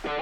So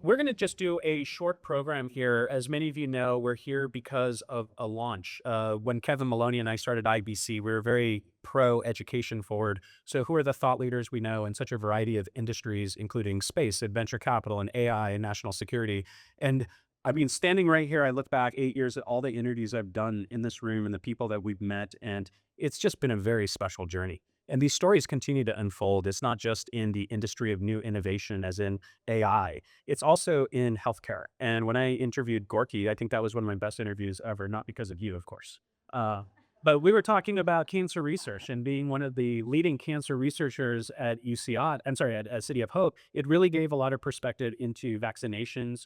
we're going to just do a short program here. As many of you know, we're here because of a launch. When Kevin Maloney and I started IBC, we were very pro education forward. So who are the thought leaders we know in such a variety of industries, including space and venture capital and AI and national security? And I mean, standing right here, I look back 8 years at all the interviews I've done in this room and the people that we've met, and it's just been a very special journey. And these stories continue to unfold. It's not just in the industry of new innovation, as in AI. It's also in healthcare. And when I interviewed Gorky, I think that was one of my best interviews ever, not because of you, of course. Uh, but we were talking about cancer research and being one of the leading cancer researchers at UCI, I'm sorry, at City of Hope. It really gave a lot of perspective into vaccinations,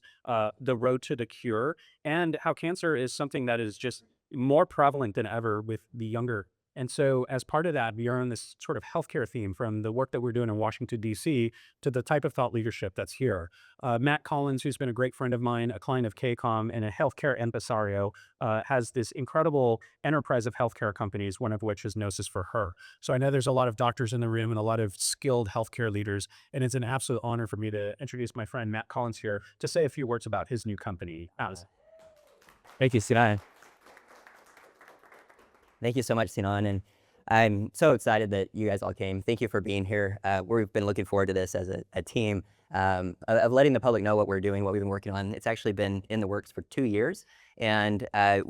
the road to the cure, and how cancer is something that is just more prevalent than ever with the younger. And so as part of that, we are on this sort of healthcare theme from the work that we're doing in Washington, D.C. to the type of thought leadership that's here. Matt Collins, who's been a great friend of mine, a client of KCOM and a healthcare impresario, has this incredible enterprise of healthcare companies, one of which is Gnosis for her. So I know there's a lot of doctors in the room and a lot of skilled healthcare leaders, and it's an absolute honor for me to introduce my friend Matt Collins here to say a few words about his new company. Thank you, Sinan. Thank you so much, Sinan. And I'm so excited that you guys all came. Thank you for being here. We've been looking forward to this as a team, of letting the public know what we're doing, what we've been working on. It's actually been in the works for 2 years. And at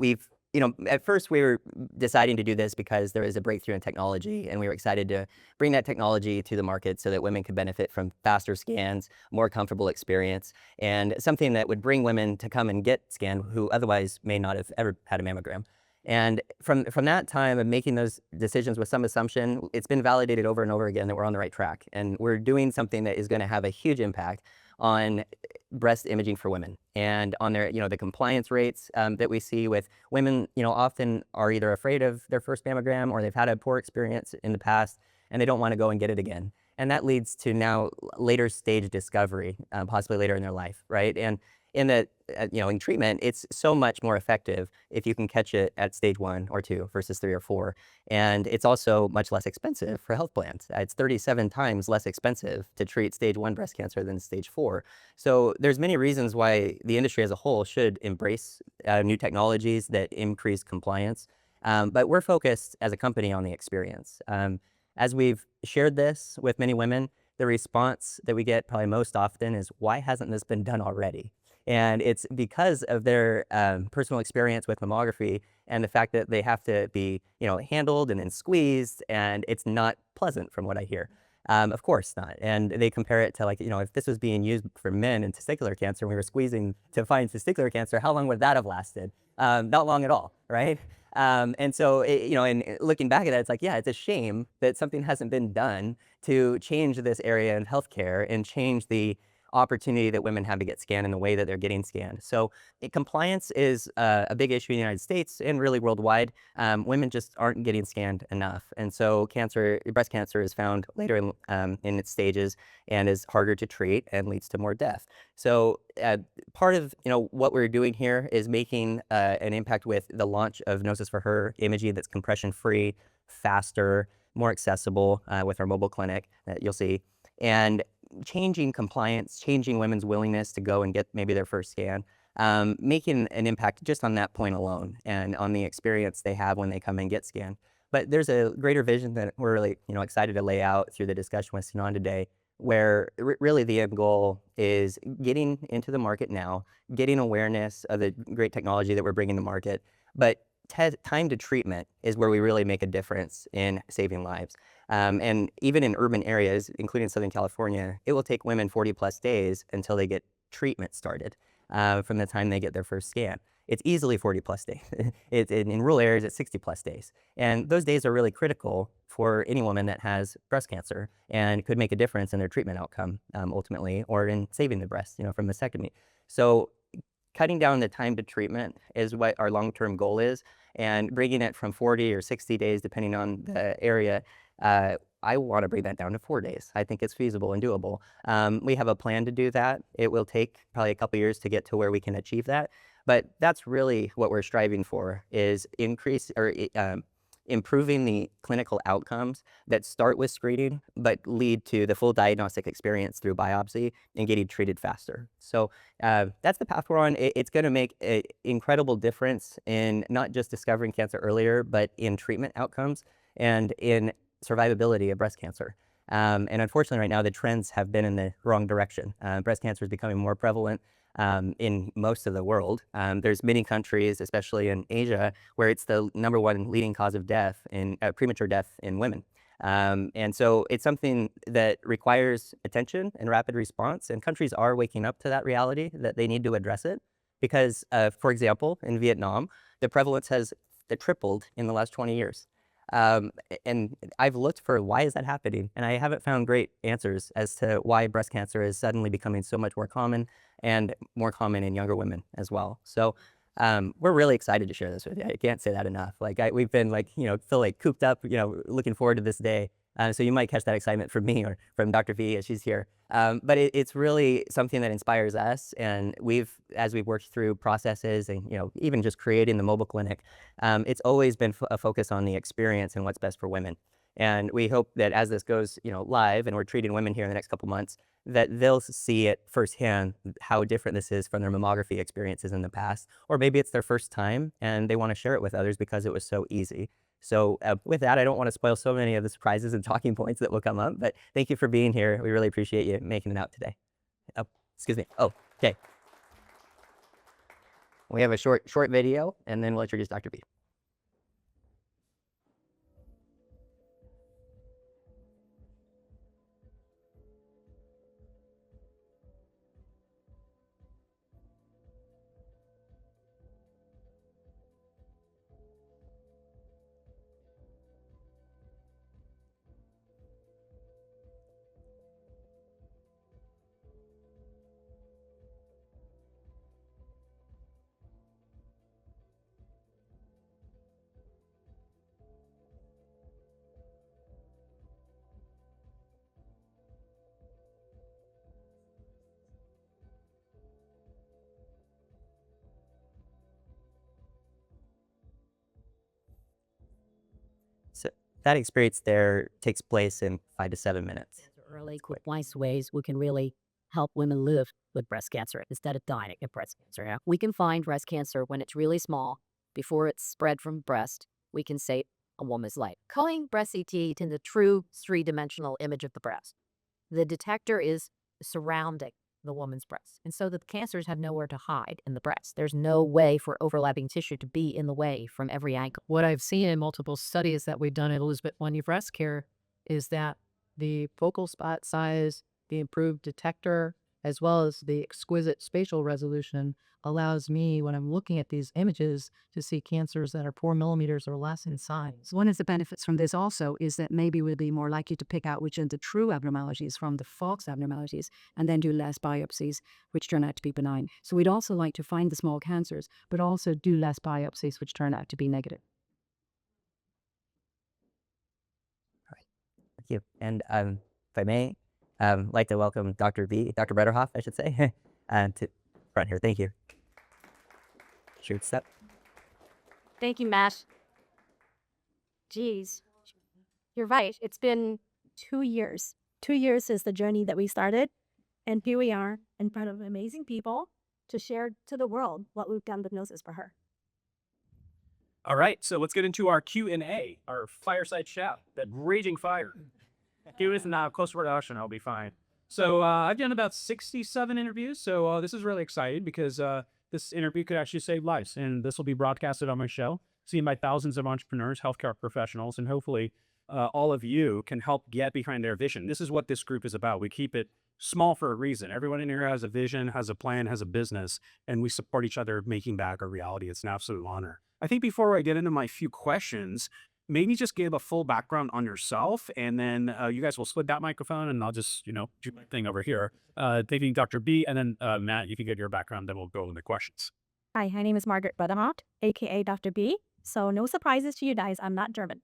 first we were deciding to do this because there is a breakthrough in technology, and we were excited to bring that technology to the market so that women could benefit from faster scans, more comfortable experience, and something that would bring women to come and get scanned who otherwise may not have ever had a mammogram. And from that time of making those decisions with some assumption, it's been validated over and over again that we're on the right track. And we're doing something that is going to have a huge impact on breast imaging for women and on their, the compliance rates that we see with women, often are either afraid of their first mammogram or they've had a poor experience in the past and they don't want to go and get it again. And that leads to now later stage discovery, possibly later in their life, right? And in treatment, it's so much more effective if you can catch it at stage 1 or 2 versus 3 or 4. And it's also much less expensive for health plans. It's 37 times less expensive to treat stage 1 breast cancer than stage 4. So there's many reasons why the industry as a whole should embrace new technologies that increase compliance. But we're focused as a company on the experience. As we've shared this with many women, the response that we get probably most often is, why hasn't this been done already? And it's because of their personal experience with mammography and the fact that they have to be, handled and then squeezed, and it's not pleasant from what I hear. Of course not. And they compare it to if this was being used for men in testicular cancer, and we were squeezing to find testicular cancer, how long would that have lasted? Not long at all, right? And so, and looking back at it, it's like, yeah, it's a shame that something hasn't been done to change this area in healthcare and change the opportunity that women have to get scanned in the way that they're getting scanned. So compliance is a big issue in the United States and really worldwide. Women just aren't getting scanned enough. And so breast cancer is found later in its stages and is harder to treat and leads to more death. So part of what we're doing here is making an impact with the launch of Gnosis for Her imaging that's compression free, faster, more accessible with our mobile clinic that you'll see. And changing compliance, changing women's willingness to go and get maybe their first scan, making an impact just on that point alone and on the experience they have when they come and get scanned. But there's a greater vision that we're really excited to lay out through the discussion with Sinan today, where really the end goal is getting into the market now, getting awareness of the great technology that we're bringing to market, but time to treatment is where we really make a difference in saving lives. And even in urban areas, including Southern California, it will take women 40 plus days until they get treatment started from the time they get their first scan. It's easily 40 plus days. In rural areas, it's 60 plus days. And those days are really critical for any woman that has breast cancer and could make a difference in their treatment outcome ultimately, or in saving the breast from mastectomy. So cutting down the time to treatment is what our long-term goal is, and bringing it from 40 or 60 days, depending on the area, I want to bring that down to 4 days. I think it's feasible and doable. We have a plan to do that. It will take probably a couple years to get to where we can achieve that. But that's really what we're striving for, is improving the clinical outcomes that start with screening, but lead to the full diagnostic experience through biopsy and getting treated faster. So that's the path we're on. It's going to make an incredible difference in not just discovering cancer earlier, but in treatment outcomes and in survivability of breast cancer. And unfortunately, right now, the trends have been in the wrong direction. Breast cancer is becoming more prevalent in most of the world. There's many countries, especially in Asia, where it's the #1 leading cause of death in premature death in women. And so it's something that requires attention and rapid response, and countries are waking up to that reality that they need to address it. Because, for example, in Vietnam, the prevalence has tripled in the last 20 years. And I've looked for why is that happening, and I haven't found great answers as to why breast cancer is suddenly becoming so much more common and more common in younger women as well. So we're really excited to share this with you. I can't say that enough. Like we've been like, feel like cooped up, looking forward to this day. So you might catch that excitement from me or from Dr. V as she's here. But it's really something that inspires us. And as we've worked through processes and, even just creating the mobile clinic, it's always been a focus on the experience and what's best for women. And we hope that as this goes, live and we're treating women here in the next couple months, that they'll see it firsthand how different this is from their mammography experiences in the past. Or maybe it's their first time and they want to share it with others because it was so easy. So with that, I don't want to spoil so many of the surprises and talking points that will come up, but thank you for being here. We really appreciate you making it out today. Oh, excuse me. Oh, okay. We have a short video, and then we'll introduce Dr. B. So that experience there takes place in 5 to 7 minutes. Early, quick, nice ways we can really help women live with breast cancer instead of dying of breast cancer. Yeah. We can find breast cancer when it's really small, before it's spread from breast. We can save a woman's life. Calling breast CT to the true three-dimensional image of the breast. The detector is surrounding the woman's breast. And so the cancers have nowhere to hide in the breast. There's no way for overlapping tissue to be in the way from every angle. What I've seen in multiple studies that we've done at Elizabeth One Breast Care is that the focal spot size, the improved detector, as well as the exquisite spatial resolution allows me, when I'm looking at these images, to see cancers that are 4 millimeters or less in size. One of the benefits from this also is that maybe we'll be more likely to pick out which are the true abnormalities from the false abnormalities and then do less biopsies, which turn out to be benign. So we'd also like to find the small cancers, but also do less biopsies, which turn out to be negative. Thank you. And if I may, like to welcome Dr. Bredehoft, I should say, to front here. Thank you. Shoot step. Thank you, Matt. Geez, you're right. It's been 2 years. 2 years is the journey that we started. And here we are in front of amazing people to share to the world what we've done with Gnosis for her. All right, so let's get into our Q&A, our fireside chat, that raging fire. Q is now close to production, I'll be fine. So I've done about 67 interviews, so this is really exciting because this interview could actually save lives, and this will be broadcasted on my show, seen by thousands of entrepreneurs, healthcare professionals, and hopefully all of you can help get behind their vision. This is what this group is about. We keep it small for a reason. Everyone in here has a vision, has a plan, has a business, and we support each other making back a reality. It's an absolute honor. I think before I get into my few questions, maybe just give a full background on yourself, and then you guys will split that microphone, and I'll just, do my thing over here. Maybe Dr. B, and then Matt, you can get your background, then we'll go into questions. Hi, my name is Margaret Bredehoft, aka Dr. B. So no surprises to you guys, I'm not German.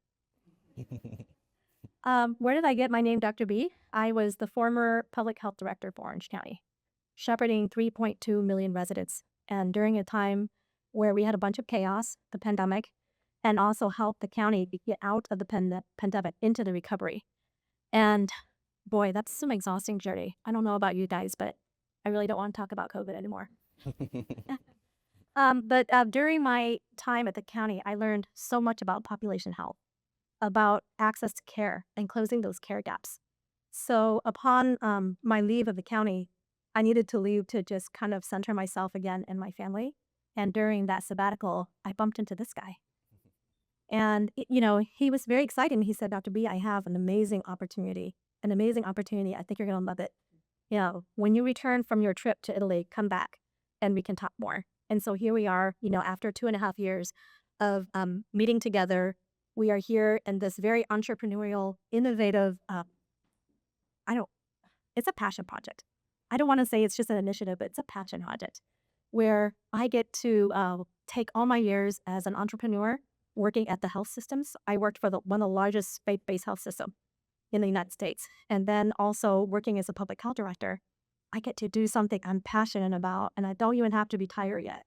Where did I get my name, Dr. B? I was the former public health director for Orange County, shepherding 3.2 million residents. And during a time where we had a bunch of chaos, the pandemic, and also helped the county get out of the pandemic into the recovery. And boy, that's some exhausting journey. I don't know about you guys, but I really don't want to talk about COVID anymore. But during my time at the county, I learned so much about population health, about access to care and closing those care gaps. So upon my leave of the county, I needed to leave to just kind of center myself again and my family. And during that sabbatical, I bumped into this guy. And, he was very excited. He said, Dr. B, I have an amazing opportunity. An amazing opportunity. I think you're going to love it. When you return from your trip to Italy, come back and we can talk more. And so here we are, after 2.5 years of meeting together, we are here in this very entrepreneurial, innovative, it's a passion project. I don't want to say it's just an initiative, but it's a passion project where I get to take all my years as an entrepreneur working at the health systems. I worked for one of the largest faith-based health systems in the United States. And then also working as a public health director, I get to do something I'm passionate about, and I don't even have to retire yet.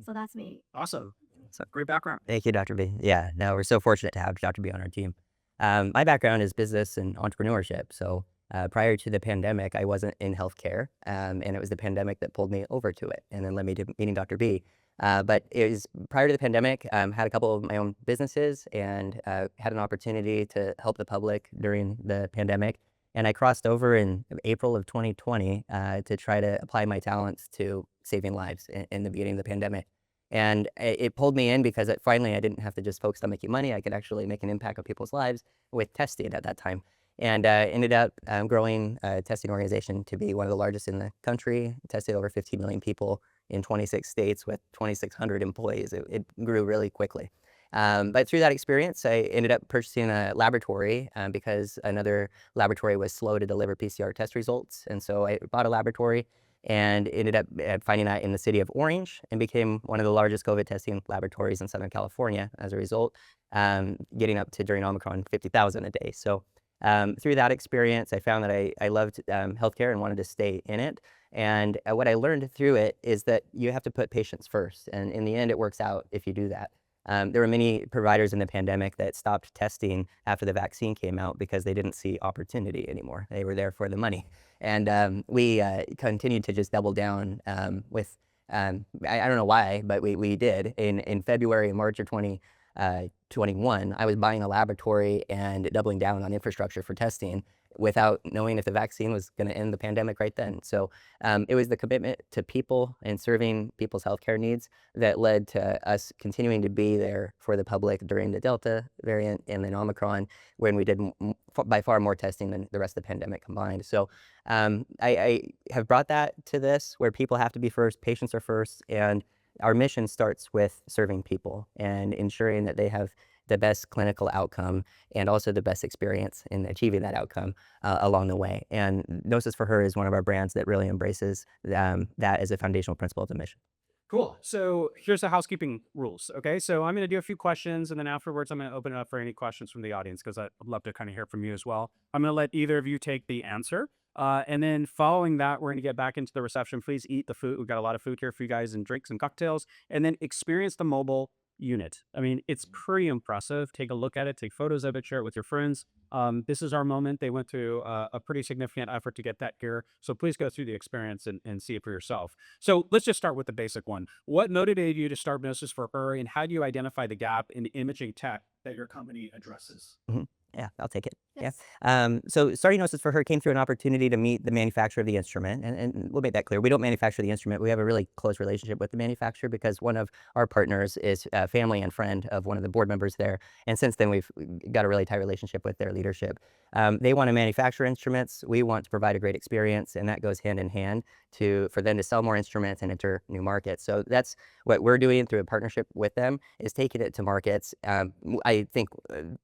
So that's me. Awesome. It's a great background. Thank you, Dr. B. Yeah, no, we're so fortunate to have Dr. B on our team. My background is business and entrepreneurship. So prior to the pandemic, I wasn't in healthcare, and it was the pandemic that pulled me over to it and then led me to meeting Dr. B. But it was prior to the pandemic, had a couple of my own businesses and had an opportunity to help the public during the pandemic. And I crossed over in April of 2020 to try to apply my talents to saving lives in the beginning of the pandemic. And it pulled me in because finally I didn't have to just focus on making money. I could actually make an impact on people's lives with testing at that time. And ended up growing a testing organization to be one of the largest in the country, tested over 15 million people in 26 states with 2,600 employees. It grew really quickly. But through that experience, I ended up purchasing a laboratory because another laboratory was slow to deliver PCR test results. And so I bought a laboratory and ended up finding that in the city of Orange and became one of the largest COVID testing laboratories in Southern California as a result, getting up to during Omicron 50,000 a day. So through that experience, I found that I loved healthcare and wanted to stay in it. And what I learned through it is that you have to put patients first. And in the end, it works out if you do that. There were many providers in the pandemic that stopped testing after the vaccine came out because they didn't see opportunity anymore. They were there for the money. And we continued to just double down with, I don't know why, but we did. In February and March of 2021, I was buying a laboratory and doubling down on infrastructure for testing without knowing if the vaccine was going to end the pandemic right then. So it was the commitment to people and serving people's healthcare needs that led to us continuing to be there for the public during the Delta variant and then Omicron, when we did by far more testing than the rest of the pandemic combined. So I have brought that to this, where people have to be first, patients are first, and our mission starts with serving people and ensuring that they have the best clinical outcome and also the best experience in achieving that outcome along the way. And Gnosis for Her is one of our brands that really embraces that as a foundational principle of the mission. Cool. So here's the housekeeping rules. Okay. So I'm going to do a few questions, and then afterwards, I'm going to open it up for any questions from the audience because I'd love to kind of hear from you as well. I'm going to let either of you take the answer. And then following that, we're going to get back into the reception. Please eat the food. We've got a lot of food here for you guys, and drinks and cocktails, and then experience the mobile unit. I mean, it's pretty impressive. Take a look at it, take photos of it, share it with your friends. This is our moment. They went through a pretty significant effort to get that here. So please go through the experience and see it for yourself. So let's just start with the basic one. What motivated you to start Gnosis for Her, and how do you identify the gap in the imaging tech that your company addresses? Yeah, I'll take it. Yes. Yeah. So starting Gnosis for Her came through an opportunity to meet the manufacturer of the instrument. And we'll make that clear. We don't manufacture the instrument. We have a really close relationship with the manufacturer because one of our partners is a family and friend of one of the board members there. And since then, we've got a really tight relationship with their leadership. They want to manufacture instruments. We want to provide a great experience. And that goes hand in hand for them to sell more instruments and enter new markets. So that's what we're doing through a partnership with them, is taking it to markets. I think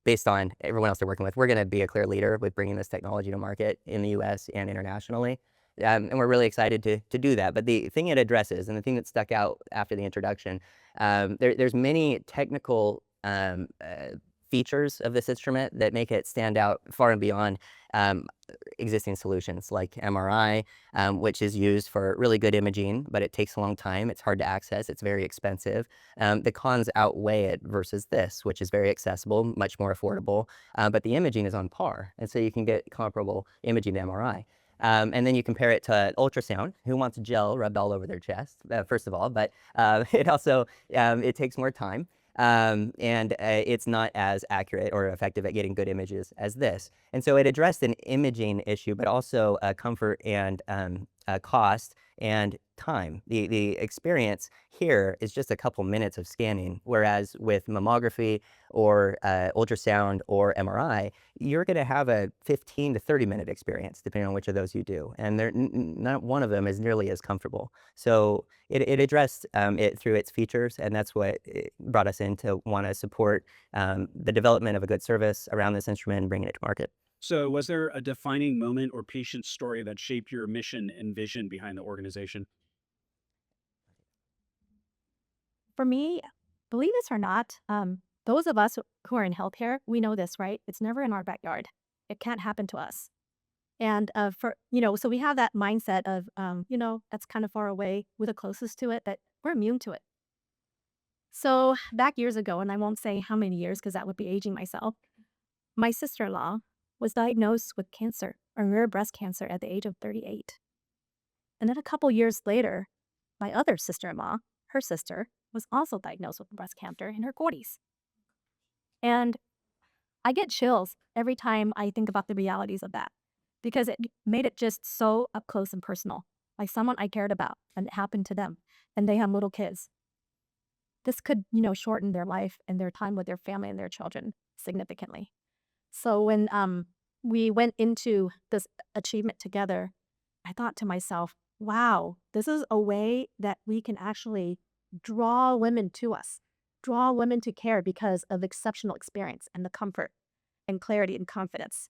based on everyone else they're working with, we're going to be a clear leader with bringing this technology to market in the US and internationally. And we're really excited to do that. But the thing it addresses, and the thing that stuck out after the introduction, there's many technical features of this instrument that make it stand out far and beyond um, existing solutions like MRI, which is used for really good imaging, but it takes a long time. It's hard to access. It's very expensive. The cons outweigh it versus this, which is very accessible, much more affordable, but the imaging is on par. And so you can get comparable imaging to MRI. And then you compare it to ultrasound. Who wants gel rubbed all over their chest, first of all? But it also, it takes more time. And it's not as accurate or effective at getting good images as this. And so it addressed an imaging issue, but also comfort and cost and time. The experience here is just a couple minutes of scanning, whereas with mammography or ultrasound or MRI, you're going to have a 15 to 30-minute experience, depending on which of those you do. And not one of them is nearly as comfortable. So it addressed it through its features, and that's what it brought us in to want to support the development of a good service around this instrument and bringing it to market. So, was there a defining moment or patient story that shaped your mission and vision behind the organization? For me, believe this or not, those of us who are in healthcare, we know this, right? It's never in our backyard. It can't happen to us. And so we have that mindset of, that's kind of far away. We're the closest to it, that we're immune to it. So back years ago, and I won't say how many years because that would be aging myself, my sister-in-law was diagnosed with cancer, a rare breast cancer at the age of 38. And then a couple years later, my other sister-in-law, her sister, was also diagnosed with breast cancer in her 40s. And I get chills every time I think about the realities of that because it made it just so up close and personal, like someone I cared about and it happened to them and they have little kids. This could, shorten their life and their time with their family and their children significantly. So when we went into this achievement together, I thought to myself, wow, this is a way that we can actually draw women to us, draw women to care because of exceptional experience and the comfort and clarity and confidence.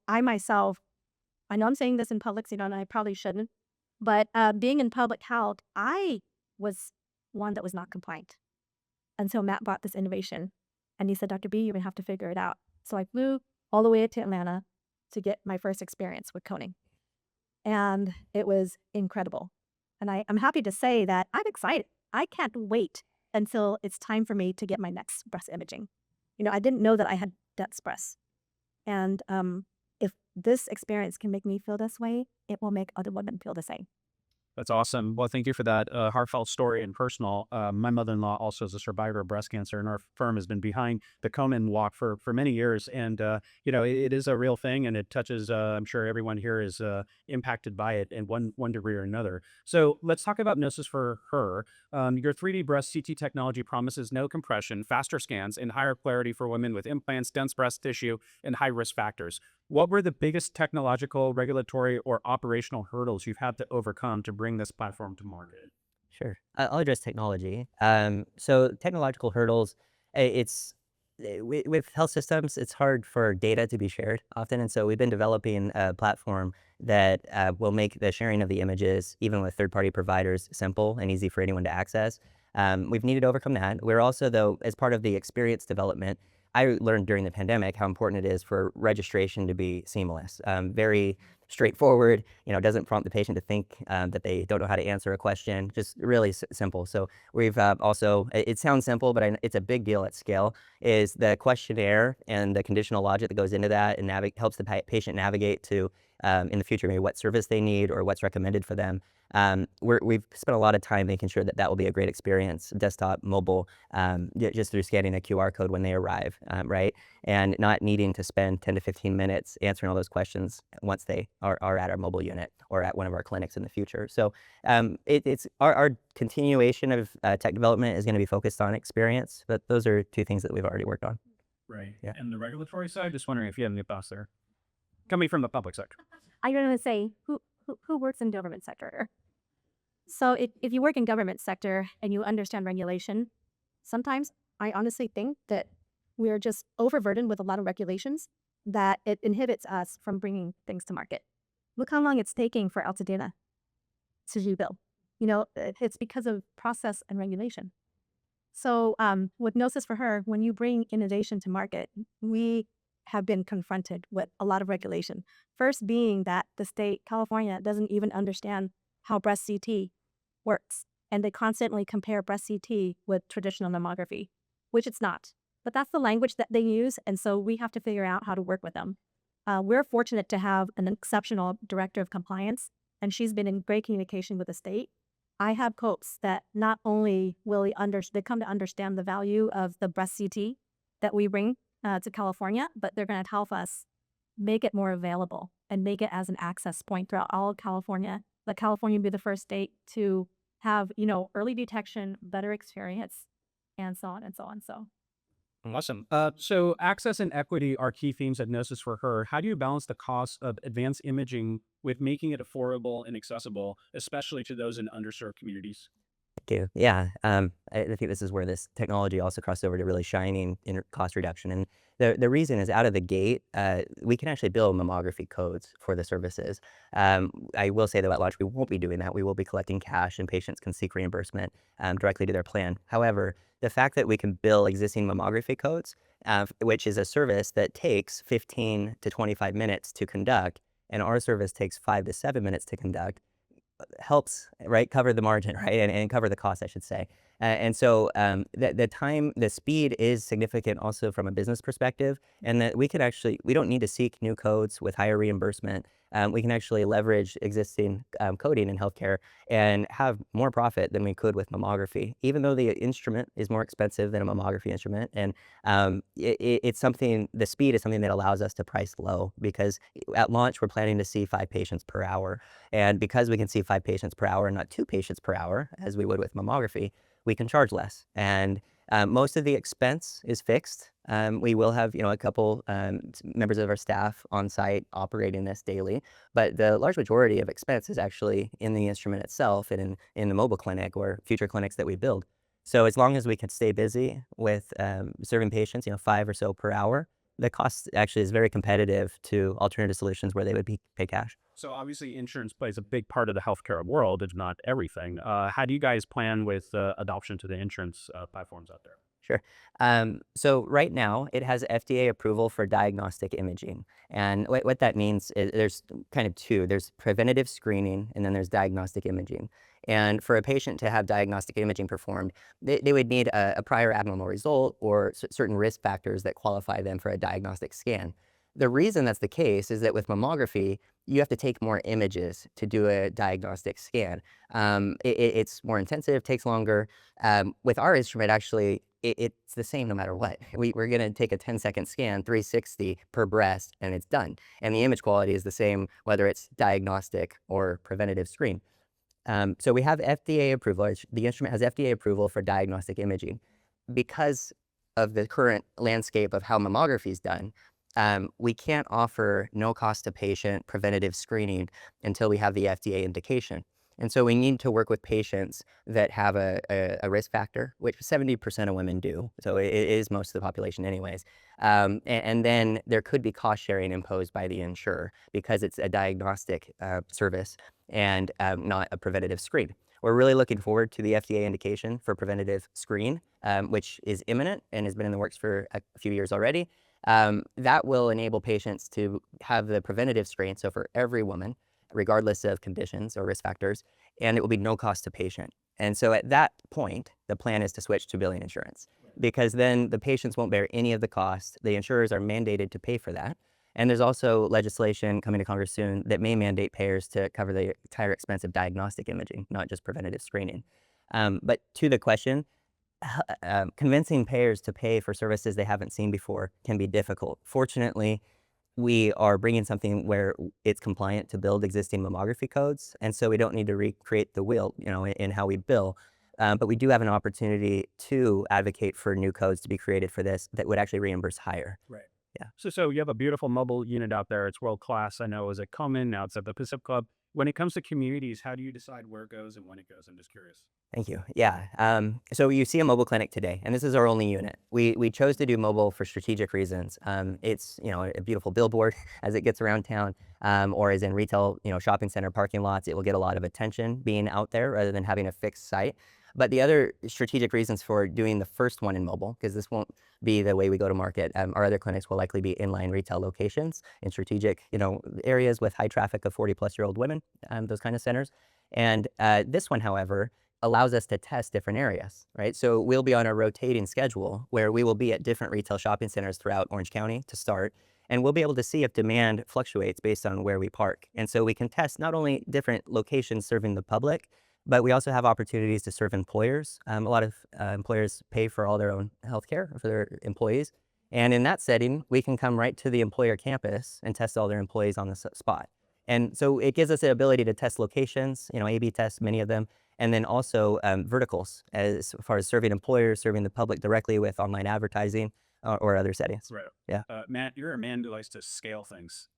I myself, I know I'm saying this in public, and I probably shouldn't, but being in public health, I was one that was not compliant. And so Matt brought this innovation and he said, Dr. B, you're going to have to figure it out. So I flew all the way to Atlanta to get my first experience with coning. And it was incredible. And I'm happy to say that I'm excited. I can't wait until it's time for me to get my next breast imaging. I didn't know that I had dense breasts. And if this experience can make me feel this way, it will make other women feel the same. That's awesome. Well, thank you for that heartfelt story and personal. My mother-in-law also is a survivor of breast cancer, and our firm has been behind the Komen Walk for many years. And it is a real thing, and it touches. I'm sure everyone here is impacted by it in one degree or another. So let's talk about Gnosis for her. Your 3D breast CT technology promises no compression, faster scans, and higher clarity for women with implants, dense breast tissue, and high risk factors. What were the biggest technological, regulatory, or operational hurdles you've had to overcome to bring this platform to market? Sure. I'll address technology. So technological hurdles, with health systems, it's hard for data to be shared often. And so we've been developing a platform that will make the sharing of the images, even with third-party providers, simple and easy for anyone to access. We've needed to overcome that. We're also, though, as part of the experience development, I learned during the pandemic how important it is for registration to be seamless, very straightforward, doesn't prompt the patient to think that they don't know how to answer a question, just really simple. So we've also, it sounds simple, but it's a big deal at scale, is the questionnaire and the conditional logic that goes into that and helps the patient navigate to, in the future, maybe what service they need or what's recommended for them. We've spent a lot of time making sure that will be a great experience, desktop, mobile, just through scanning a QR code when they arrive, right? And not needing to spend 10 to 15 minutes answering all those questions once they are at our mobile unit or at one of our clinics in the future. So it's our continuation of tech development is going to be focused on experience, but those are two things that we've already worked on. Right. Yeah. And the regulatory side, just wondering if you have any thoughts there. Coming from the public sector. I'm going to say, who works in government sector? So if you work in government sector and you understand regulation, sometimes I honestly think that we're just overburdened with a lot of regulations that it inhibits us from bringing things to market. Look how long it's taking for Altadena to do bill. It's because of process and regulation. So with Gnosis for Her, when you bring innovation to market, we have been confronted with a lot of regulation. First being that the state, California, doesn't even understand how breast CT works. And they constantly compare breast CT with traditional mammography, which it's not. But that's the language that they use. And so we have to figure out how to work with them. We're fortunate to have an exceptional director of compliance, and she's been in great communication with the state. I have hopes that not only will they come to understand the value of the breast CT that we bring to California, but they're going to help us make it more available and make it as an access point throughout all of California. Let California be the first state to have, early detection, better experience, and so on and so on. So Awesome. So access and equity are key themes at Gnosis for Her. How do you balance the cost of advanced imaging with making it affordable and accessible, especially to those in underserved communities? Thank you. Yeah, I think this is where this technology also crossed over to really shining in cost reduction. And the reason is out of the gate, we can actually build mammography codes for the services. I will say though at launch, we won't be doing that. We will be collecting cash and patients can seek reimbursement directly to their plan. However, the fact that we can bill existing mammography codes, which is a service that takes 15 to 25 minutes to conduct, and our service takes 5 to 7 minutes to conduct, helps, right, cover the margin, right, and cover the cost, I should say. And so the speed is significant also from a business perspective, and that we don't need to seek new codes with higher reimbursement. We can actually leverage existing coding in healthcare and have more profit than we could with mammography, even though the instrument is more expensive than a mammography instrument. And the speed is something that allows us to price low, because at launch, we're planning to see 5 patients per hour. And because we can see 5 patients per hour and not 2 patients per hour, as we would with mammography, we can charge less. And most of the expense is fixed. We will have, a couple members of our staff on site operating this daily, but the large majority of expense is actually in the instrument itself and in the mobile clinic or future clinics that we build. So as long as we can stay busy with serving patients, 5 or so per hour, the cost actually is very competitive to alternative solutions where they would pay cash. So obviously insurance plays a big part of the healthcare world, if not everything. How do you guys plan with adoption to the insurance platforms out there? Sure. So right now, it has FDA approval for diagnostic imaging. And what that means is there's kind of two. There's preventative screening, and then there's diagnostic imaging. And for a patient to have diagnostic imaging performed, they would need a prior abnormal result or certain risk factors that qualify them for a diagnostic scan. The reason that's the case is that with mammography, you have to take more images to do a diagnostic scan. It's more intensive, takes longer. With our instrument, actually, it's the same no matter what. We're going to take a 10-second scan, 360 per breast, and it's done. And the image quality is the same whether it's diagnostic or preventative screen. So we have FDA approval. The instrument has FDA approval for diagnostic imaging. Because of the current landscape of how mammography is done, we can't offer no cost to patient preventative screening until we have the FDA indication. And so we need to work with patients that have a risk factor, which 70% of women do. So it is most of the population anyways. And then there could be cost sharing imposed by the insurer because it's a diagnostic service and not a preventative screen. We're really looking forward to the FDA indication for preventative screen, which is imminent and has been in the works for a few years already. That will enable patients to have the preventative screen, so for every woman, regardless of conditions or risk factors, and it will be no cost to patient. And so at that point, the plan is to switch to billing insurance, because then the patients won't bear any of the cost. The insurers are mandated to pay for that. And there's also legislation coming to Congress soon that may mandate payers to cover the entire expense of diagnostic imaging, not just preventative screening. But to the question, convincing payers to pay for services they haven't seen before can be difficult. Fortunately, we are bringing something where it's compliant to build existing mammography codes, and so we don't need to recreate the wheel, in how we bill. But we do have an opportunity to advocate for new codes to be created for this that would actually reimburse higher. Right. Yeah. So you have a beautiful mobile unit out there. It's world class. I know it was at Common. Now it's at the Pacific Club. When it comes to communities, how do you decide where it goes and when it goes? I'm just curious. Thank you. Yeah. So you see a mobile clinic today, and this is our only unit. We chose to do mobile for strategic reasons. It's a beautiful billboard as it gets around town, or as in retail shopping center parking lots. It will get a lot of attention being out there rather than having a fixed site. But the other strategic reasons for doing the first one in mobile, because this won't be the way we go to market, our other clinics will likely be inline retail locations in strategic, areas with high traffic of 40-plus-year-old women, those kind of centers. And this one, however, allows us to test different areas, right? So we'll be on a rotating schedule where we will be at different retail shopping centers throughout Orange County to start, and we'll be able to see if demand fluctuates based on where we park. And so we can test not only different locations serving the public, but we also have opportunities to serve employers. A lot of employers pay for all their own healthcare for their employees. And in that setting, we can come right to the employer campus and test all their employees on the spot. And so it gives us the ability to test locations, A/B test many of them, and then also verticals as far as serving employers, serving the public directly with online advertising or other settings. Right. Yeah. Matt, you're a man who likes to scale things.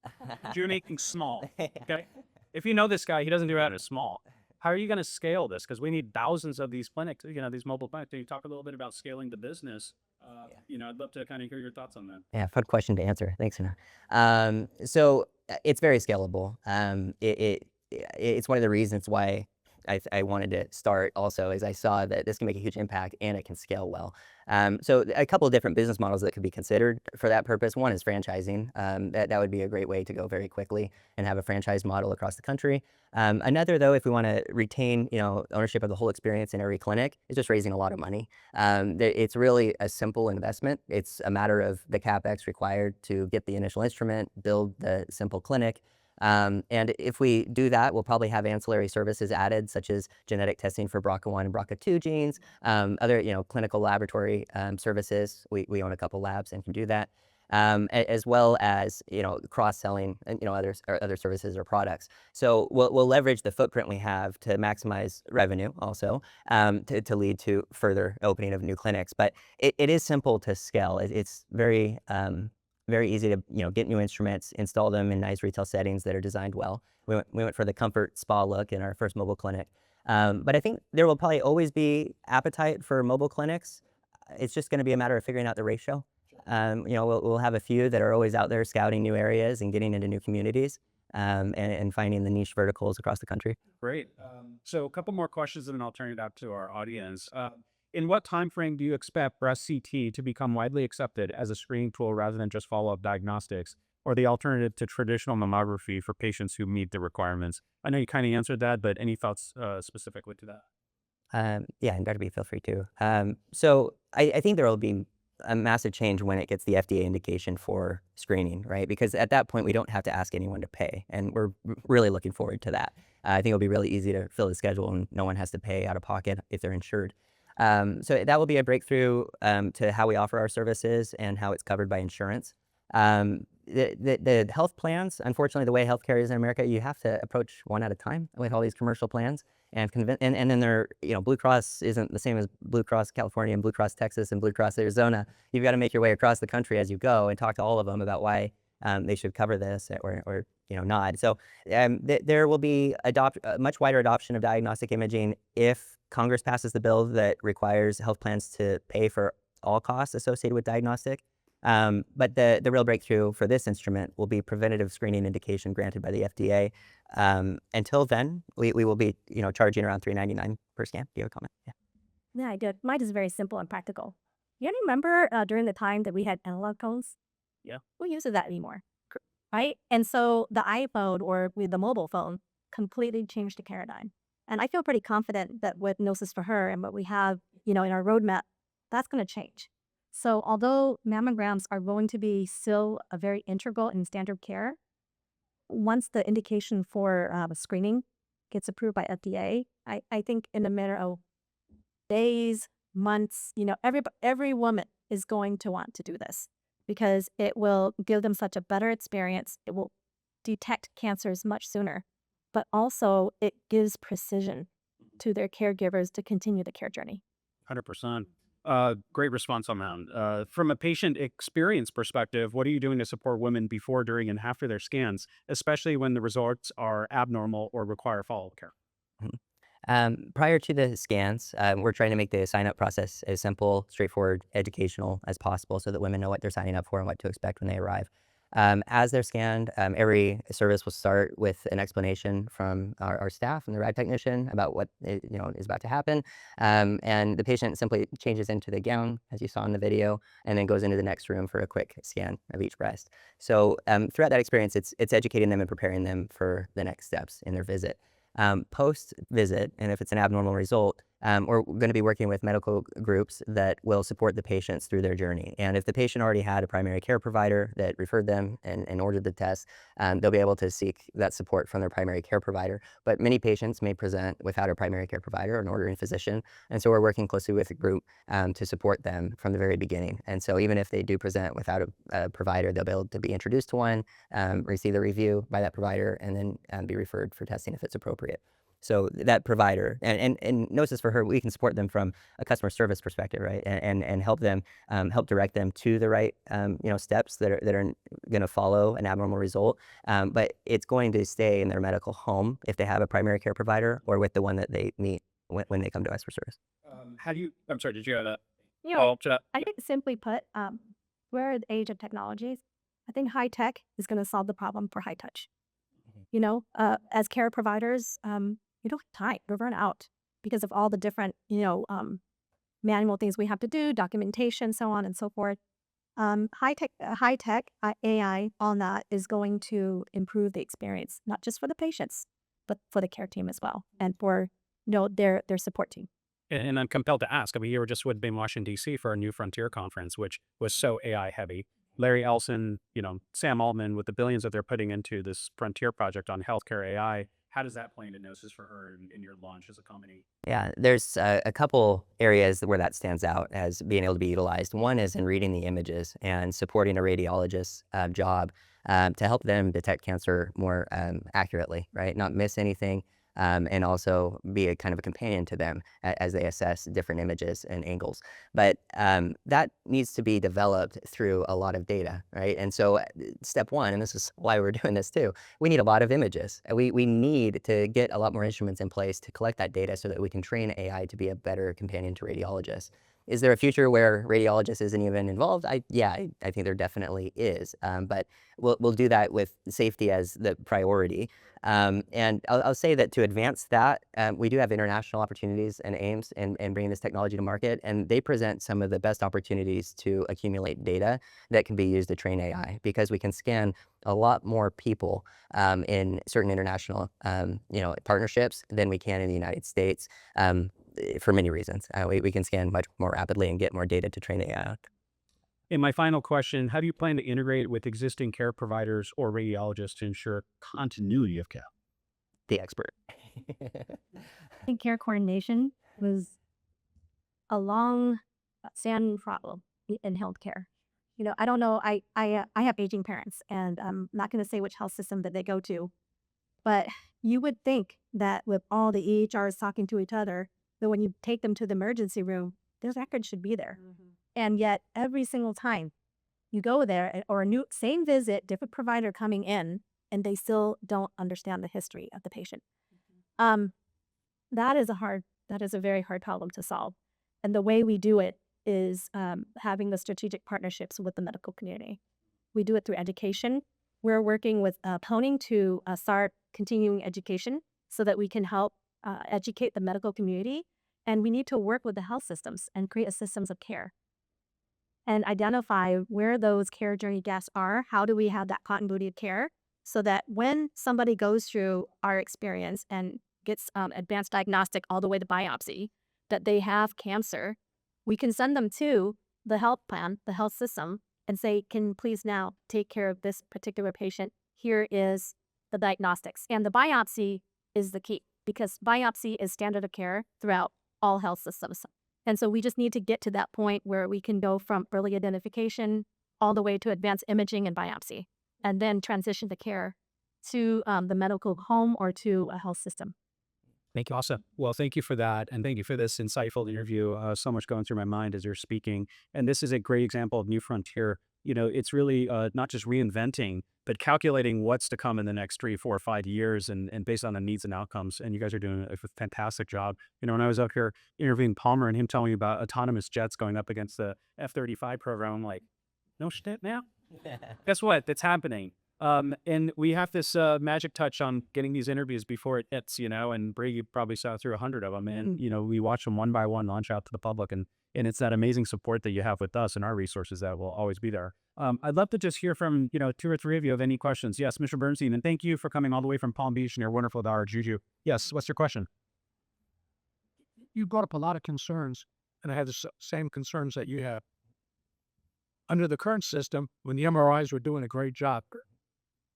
Do anything small. Okay. If you know this guy, he doesn't do it as small. How are you going to scale this? Because we need thousands of these clinics, these mobile clinics. Can you talk a little bit about scaling the business? I'd love to kind of hear your thoughts on that. Yeah, fun question to answer. Thanks, Hannah. So it's very scalable. It's one of the reasons why I wanted to start also is I saw that this can make a huge impact and it can scale well. So a couple of different business models that could be considered for that purpose. One is franchising. That would be a great way to go very quickly and have a franchise model across the country. Another, though, if we want to retain, ownership of the whole experience in every clinic, is just raising a lot of money. It's really a simple investment. It's a matter of the CapEx required to get the initial instrument, build the simple clinic. And if we do that, we'll probably have ancillary services added, such as genetic testing for BRCA1 and BRCA2 genes, other, clinical laboratory services. We own a couple labs and can do that. As well as cross-selling and other services or products. So we'll leverage the footprint we have to maximize revenue also to lead to further opening of new clinics. But it is simple to scale. It's very easy to get new instruments, install them in nice retail settings that are designed well. We went for the comfort spa look in our first mobile clinic. But I think there will probably always be appetite for mobile clinics. It's just going to be a matter of figuring out the ratio. We'll have a few that are always out there scouting new areas and getting into new communities and finding the niche verticals across the country. Great. So a couple more questions and then I'll turn it out to our audience. In what time frame do you expect breast CT to become widely accepted as a screening tool rather than just follow-up diagnostics or the alternative to traditional mammography for patients who meet the requirements? I know you kind of answered that, but any thoughts specifically to that? Yeah, and Dr. B, feel free to. So I think there will be a massive change when it gets the FDA indication for screening, right? Because at that point, we don't have to ask anyone to pay. And we're really looking forward to that. I think it'll be really easy to fill the schedule and no one has to pay out of pocket if they're insured. So that will be a breakthrough to how we offer our services and how it's covered by insurance. The health plans, unfortunately, the way healthcare is in America, you have to approach one at a time with all these commercial plans. And then they're, Blue Cross isn't the same as Blue Cross California and Blue Cross Texas and Blue Cross Arizona. You've got to make your way across the country as you go and talk to all of them about why they should cover this or not. So there will be a much wider adoption of diagnostic imaging if Congress passes the bill that requires health plans to pay for all costs associated with diagnostic. But the real breakthrough for this instrument will be preventative screening indication granted by the FDA. Until then, we will be charging around $3.99 per scan. Do you have a comment? Yeah. Yeah, I did. Mine is very simple and practical. You remember during the time that we had analog phones? Yeah. Who uses that anymore? Right? And so the iPhone or with the mobile phone completely changed the paradigm. And I feel pretty confident that with Gnosis for Her and what we have, in our roadmap, that's going to change. So although mammograms are going to be still a very integral in standard care, once the indication for screening gets approved by FDA, I think in a matter of days, months, every woman is going to want to do this because it will give them such a better experience. It will detect cancers much sooner, but also it gives precision to their caregivers to continue the care journey. 100%. Great response on that. From a patient experience perspective, what are you doing to support women before, during, and after their scans, especially when the results are abnormal or require follow-up care? Prior to the scans, we're trying to make the sign-up process as simple, straightforward, educational as possible so that women know what they're signing up for and what to expect when they arrive. As they're scanned, every service will start with an explanation from our staff and the rad technician about what is about to happen. And the patient simply changes into the gown, as you saw in the video, and then goes into the next room for a quick scan of each breast. So throughout that experience, it's educating them and preparing them for the next steps in their visit. Post visit, and if it's an abnormal result, we're going to be working with medical groups that will support the patients through their journey. And if the patient already had a primary care provider that referred them and ordered the test, they'll be able to seek that support from their primary care provider. But many patients may present without a primary care provider or an ordering physician. And so we're working closely with a group to support them from the very beginning. And so even if they do present without a provider, they'll be able to be introduced to one, receive the review by that provider, and then be referred for testing if it's appropriate. So that provider and Gnosis for her, we can support them from a customer service perspective, right? And help them, help direct them to the right, steps that are going to follow an abnormal result. But it's going to stay in their medical home if they have a primary care provider or with the one that they meet when they come to us for service. I'm sorry, did you have that? You know, Oh, to that? I think simply put, we're at the age of technologies. I think high tech is going to solve the problem for high touch. As care providers, we don't have time. We're run out because of all the different, manual things we have to do, documentation, so on and so forth. High tech AI on that is going to improve the experience, not just for the patients, but for the care team as well, and for their support team. And I'm compelled to ask. I mean, you were just with in Washington, D.C. for a New Frontier conference, which was so AI heavy. Larry Ellison, Sam Altman, with the billions that they're putting into this Frontier project on healthcare AI, how does that play into Gnosis for her in your launch as a company? Yeah, there's a couple areas where that stands out as being able to be utilized. One is in reading the images and supporting a radiologist's job to help them detect cancer more accurately, right? Not miss anything, and also be a kind of a companion to them as they assess different images and angles. But that needs to be developed through a lot of data, right? And so step one, and this is why we're doing this too, we need a lot of images. We need to get a lot more instruments in place to collect that data so that we can train AI to be a better companion to radiologists. Is there a future where radiologists isn't even involved? I think there definitely is, but we'll do that with safety as the priority. And I'll say that to advance that, we do have international opportunities and aims in bringing this technology to market, and they present some of the best opportunities to accumulate data that can be used to train AI, because we can scan a lot more people in certain international partnerships than we can in the United States. For many reasons. We can scan much more rapidly and get more data to train AI on. And my final question, how do you plan to integrate with existing care providers or radiologists to ensure continuity of care? The expert. I think care coordination was a long standing problem in healthcare. I don't know. I have aging parents, and I'm not going to say which health system that they go to, but you would think that with all the EHRs talking to each other, that when you take them to the emergency room, those records should be there. And yet, every single time you go there, or same visit, different provider coming in, and they still don't understand the history of the patient. That is a very hard problem to solve. And the way we do it is having the strategic partnerships with the medical community. We do it through education. We're working with Poning to start continuing education so that we can help educate the medical community. And we need to work with the health systems and create a systems of care and identify where those care journey gaps are. How do we have that continuity of care so that when somebody goes through our experience and gets advanced diagnostic all the way to biopsy, that they have cancer, we can send them to the health plan, the health system, and say, can you please now take care of this particular patient? Here is the diagnostics. And the biopsy is the key, because biopsy is standard of care throughout all health systems. And so we just need to get to that point where we can go from early identification all the way to advanced imaging and biopsy, and then transition the care to the medical home or to a health system. Thank you. Awesome. Well, thank you for that. And thank you for this insightful interview. So much going through my mind as you're speaking. And this is a great example of New Frontier. It's really not just reinventing, but calculating what's to come in the next 3, 4, 5 years and based on the needs and outcomes. And you guys are doing a fantastic job. When I was out here interviewing Palmer and him telling me about autonomous jets going up against the F-35 program, I'm like, no shit now. Guess what? That's happening. And we have this magic touch on getting these interviews before it hits, and Brady probably saw through 100 of them. And, we watch them one by one launch out to the public. And it's that amazing support that you have with us and our resources that will always be there. I'd love to just hear from, 2 or 3 of you of any questions. Yes, Mr. Bernstein. And thank you for coming all the way from Palm Beach and your wonderful daughter, Juju. Yes, what's your question? You brought up a lot of concerns, and I have the same concerns that you have. Under the current system, when the MRIs were doing a great job,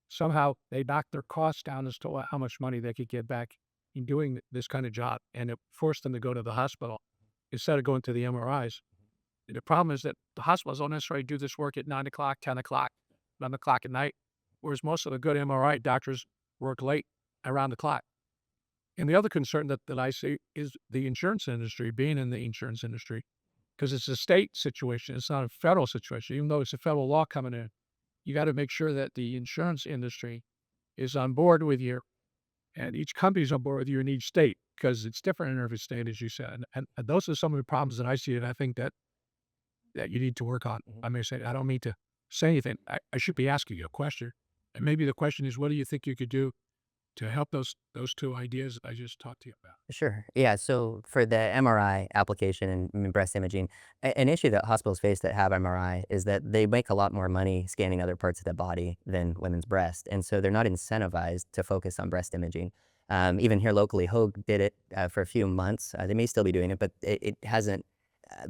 somehow they knocked their costs down as to how much money they could get back in doing this kind of job, and it forced them to go to the hospital instead of going to the MRIs. And the problem is that the hospitals don't necessarily do this work at 9 o'clock, 10 o'clock, 11 o'clock at night, whereas most of the good MRI doctors work late around the clock. And the other concern that I see is the insurance industry, being in the insurance industry, because it's a state situation. It's not a federal situation, even though it's a federal law coming in. You got to make sure that the insurance industry is on board with you, and each company's on board with you in each state, because it's different in every state, as you said. And those are some of the problems that I see, and I think that you need to work on. I may say, I don't mean to say anything. I should be asking you a question. And maybe the question is, what do you think you could do to help those 2 ideas that I just talked to you about? Sure. Yeah. So for the MRI application and breast imaging, an issue that hospitals face that have MRI is that they make a lot more money scanning other parts of the body than women's breast. And so they're not incentivized to focus on breast imaging. Even here locally, Hoag did it for a few months. They may still be doing it, but it hasn't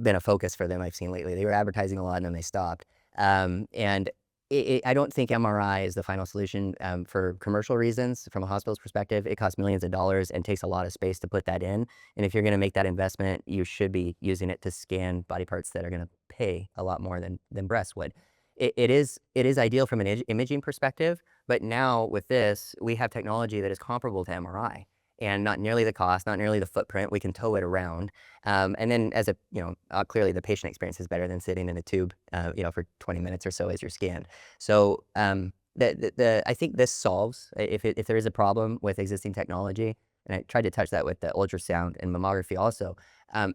been a focus for them I've seen lately. They were advertising a lot and then they stopped. And I don't think MRI is the final solution for commercial reasons. From a hospital's perspective, it costs millions of dollars and takes a lot of space to put that in. And if you're going to make that investment, you should be using it to scan body parts that are going to pay a lot more than breasts would. It is ideal from an imaging perspective, but now with this, we have technology that is comparable to MRI. And not nearly the cost, not nearly the footprint. We can tow it around, and then clearly the patient experience is better than sitting in a tube, for 20 minutes or so as you're scanned. So I think this solves if there is a problem with existing technology, and I tried to touch that with the ultrasound and mammography also.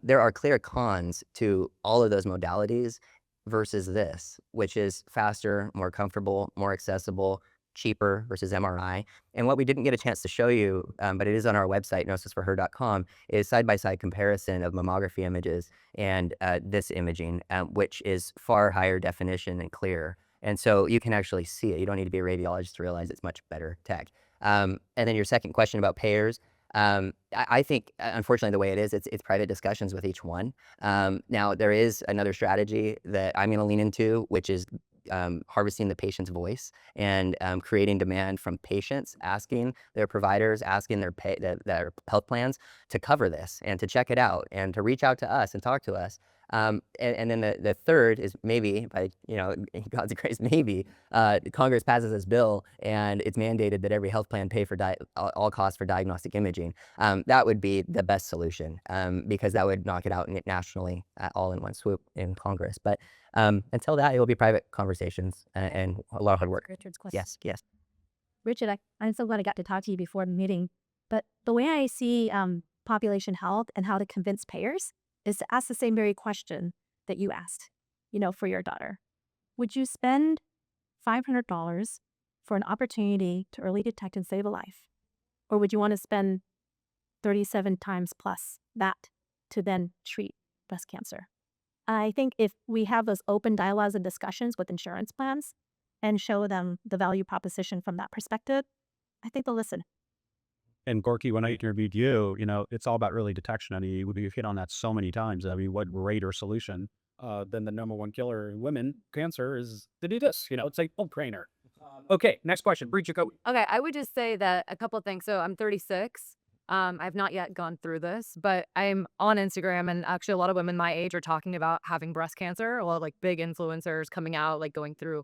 There are clear cons to all of those modalities versus this, which is faster, more comfortable, more accessible, cheaper versus MRI. And what we didn't get a chance to show you, but it is on our website, gnosisforher.com, is side-by-side comparison of mammography images and this imaging, which is far higher definition and clearer. And so you can actually see it. You don't need to be a radiologist to realize it's much better tech. And then your second question about payers, I think, unfortunately, the way it is, it's private discussions with each one. Now, there is another strategy that I'm going to lean into, which is harvesting the patient's voice and creating demand from patients, asking their providers, asking their health plans to cover this and to check it out and to reach out to us and talk to us. And then the third is maybe, by God's grace, maybe Congress passes this bill and it's mandated that every health plan pay for all costs for diagnostic imaging. That would be the best solution because that would knock it out nationally all in one swoop in Congress. But until that, it will be private conversations and a lot of hard work. Richard's question. Yes. Richard, I'm so glad I got to talk to you before the meeting. But the way I see population health and how to convince payers is to ask the same very question that you asked, for your daughter. Would you spend $500 for an opportunity to early detect and save a life? Or would you want to spend 37 times plus that to then treat breast cancer? I think if we have those open dialogues and discussions with insurance plans and show them the value proposition from that perspective, I think they'll listen. And Gorky, when I interviewed you, it's all about early detection. I mean, you've hit on that so many times. I mean, what greater solution than the number one killer in women cancer is to do this? It's like no-brainer. Okay, next question. Breach Jacoby. Okay, I would just say that a couple of things. So I'm 36. I've not yet gone through this, but I'm on Instagram, and actually a lot of women my age are talking about having breast cancer. A lot of big influencers coming out, going through,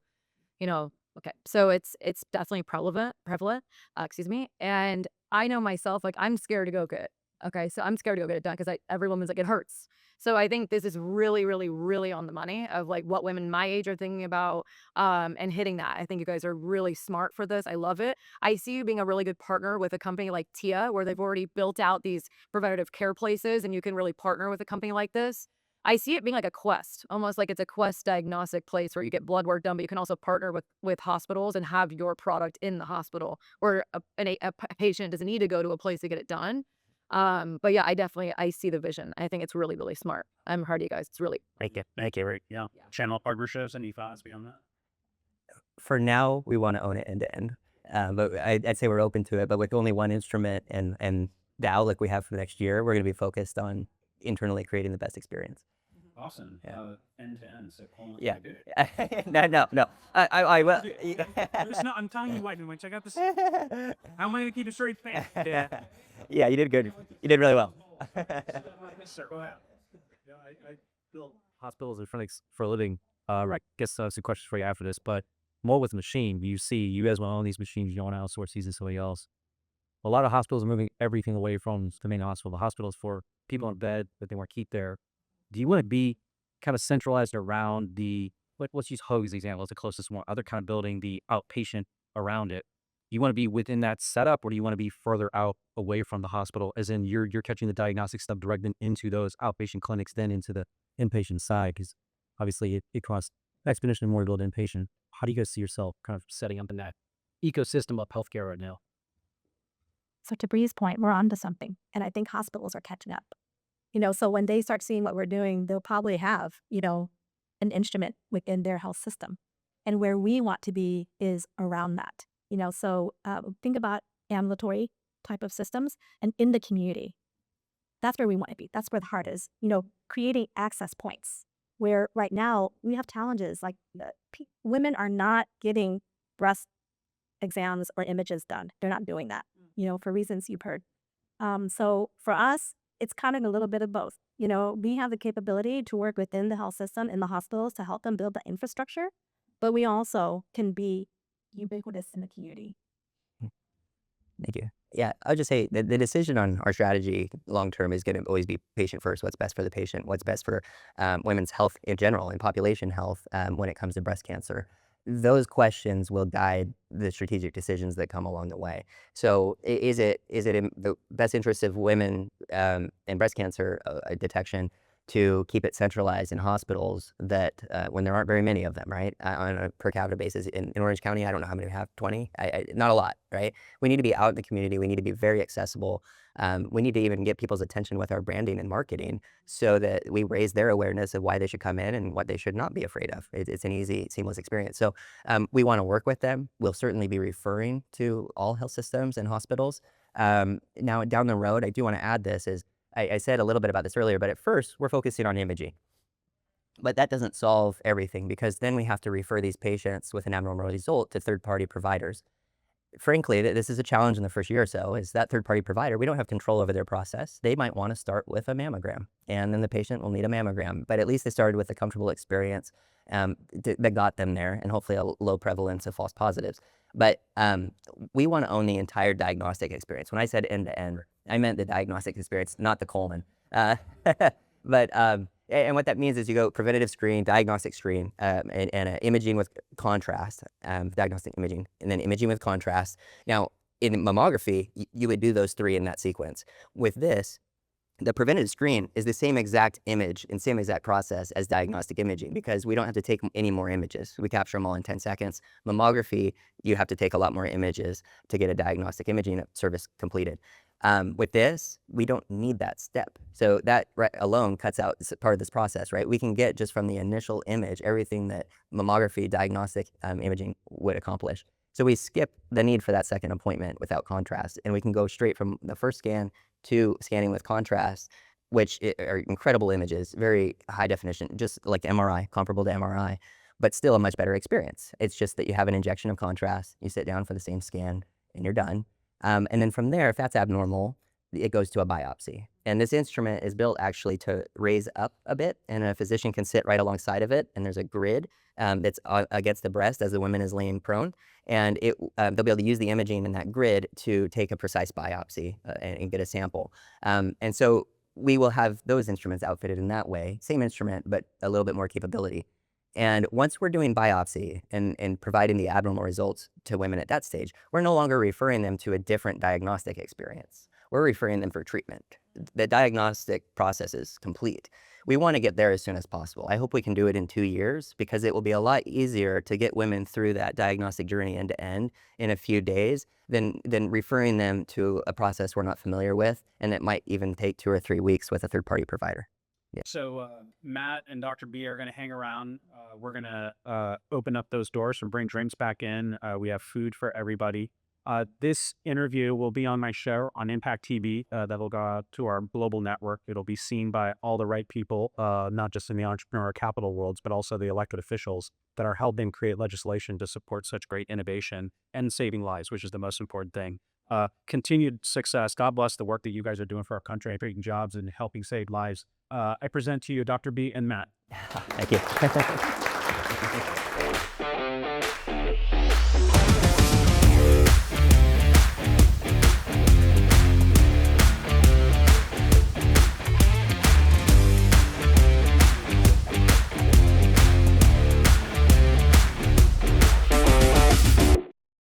okay. So it's definitely prevalent, excuse me. And I know myself, I'm scared to go get it. Okay. So I'm scared to go get it done because every woman's it hurts. So I think this is really, really, really on the money of what women my age are thinking about and hitting that. I think you guys are really smart for this. I love it. I see you being a really good partner with a company like Tia, where they've already built out these preventative care places, and you can really partner with a company like this. I see it being like a Quest, almost like it's a Quest diagnostic place where you get blood work done, but you can also partner with hospitals and have your product in the hospital, where a patient doesn't need to go to a place to get it done. But yeah, I see the vision. I think it's really, really smart. I'm heard you guys. It's really Make it right. Yeah. Channel partnerships, any thoughts beyond that? For now, we want to own it end to end. But I'd say we're open to it. But with only one instrument and the outlook we have for next year, we're going to be focused on internally creating the best experience. Awesome. Yeah. End to end. So Yeah. No. I will. I'm telling you what, check out this. I'm going to keep a straight face. Yeah. Yeah, you did good. You did really well. Sir, go ahead. Yeah, I build hospitals and clinics for a living. I guess some questions for you after this, but more with machine. You guys want to own these machines, you don't want to outsource these to somebody else. A lot of hospitals are moving everything away from the main hospital. The hospital is for people in bed that they want to keep there. Do you want to be kind of centralized around let's use Hoag's example as the closest one, other kind of building the outpatient around it? Do you want to be within that setup, or do you want to be further out away from the hospital, as in you're catching the diagnostic stuff directly into those outpatient clinics, then into the inpatient side? Because obviously it costs exponentially more to build inpatient. How do you guys see yourself kind of setting up in that ecosystem of healthcare right now? So to Bree's point, we're onto something. And I think hospitals are catching up. So when they start seeing what we're doing, they'll probably have, an instrument within their health system. And where we want to be is around that. So think about ambulatory type of systems and in the community. That's where we want to be. That's where the heart is, creating access points where right now we have challenges like women are not getting breast exams or images done. They're not doing that, for reasons you've heard. So for us, it's kind of a little bit of both. We have the capability to work within the health system in the hospitals to help them build the infrastructure, but we also can be ubiquitous in the community. Thank you. Yeah, I'll just say the decision on our strategy long term is going to always be patient first. What's best for the patient? What's best for women's health in general and population health when it comes to breast cancer? Those questions will guide the strategic decisions that come along the way. So is it in the best interest of women in breast cancer detection to keep it centralized in hospitals that when there aren't very many of them, right? On a per capita basis in Orange County, I don't know how many we have, 20? Not a lot, right? We need to be out in the community. We need to be very accessible. We need to even get people's attention with our branding and marketing so that we raise their awareness of why they should come in and what they should not be afraid of. It's an easy, seamless experience. So we want to work with them. We'll certainly be referring to all health systems and hospitals. Now, down the road, I do want to add this is, I said a little bit about this earlier, but at first we're focusing on imaging. But that doesn't solve everything because then we have to refer these patients with an abnormal result to third-party providers. Frankly, this is a challenge in the first year or so, is that third-party provider, we don't have control over their process. They might want to start with a mammogram, and then the patient will need a mammogram. But at least they started with a comfortable experience that got them there, and hopefully a low prevalence of false positives. But we want to own the entire diagnostic experience. When I said end-to-end, I meant the diagnostic experience, not the colon. But and what that means is you go preventative screen, diagnostic screen, and imaging with contrast, diagnostic imaging, and then imaging with contrast. Now, in mammography, you would do those three in that sequence. With this, the preventative screen is the same exact image and same exact process as diagnostic imaging because we don't have to take any more images. We capture them all in 10 seconds. Mammography, you have to take a lot more images to get a diagnostic imaging service completed. With this, we don't need that step. So that alone cuts out part of this process, right? We can get just from the initial image everything that mammography diagnostic imaging would accomplish. So we skip the need for that second appointment without contrast, and we can go straight from the first scan to scanning with contrast, which are incredible images, very high definition, just like MRI, comparable to MRI, but still a much better experience. It's just that you have an injection of contrast, you sit down for the same scan, and you're done. And then from there, if that's abnormal, it goes to a biopsy. And this instrument is built actually to raise up a bit, and a physician can sit right alongside of it, and there's a grid that's against the breast as the woman is laying prone, and they'll be able to use the imaging in that grid to take a precise biopsy and get a sample. And so we will have those instruments outfitted in that way, same instrument, but a little bit more capability. And once we're doing biopsy and providing the abnormal results to women at that stage, we're no longer referring them to a different diagnostic experience. we're referring them for treatment. The diagnostic process is complete. We want to get there as soon as possible. I hope we can do it in 2 years because it will be a lot easier to get women through that diagnostic journey end to end in a few days than referring them to a process we're not familiar with, and it might even take 2 or 3 weeks with a third-party provider. So Matt and Dr. B are going to hang around. We're going to open up those doors and bring drinks back in. We have food for everybody. This interview will be on my show on Impact TV. That will go out to our global network. It'll be seen by all the right people, not just in the entrepreneurial capital worlds, but also the elected officials that are helping create legislation to support such great innovation and saving lives, which is the most important thing. Continued success. God bless the work that you guys are doing for our country, creating jobs and helping save lives. I present to you Dr. B and Matt. Thank you.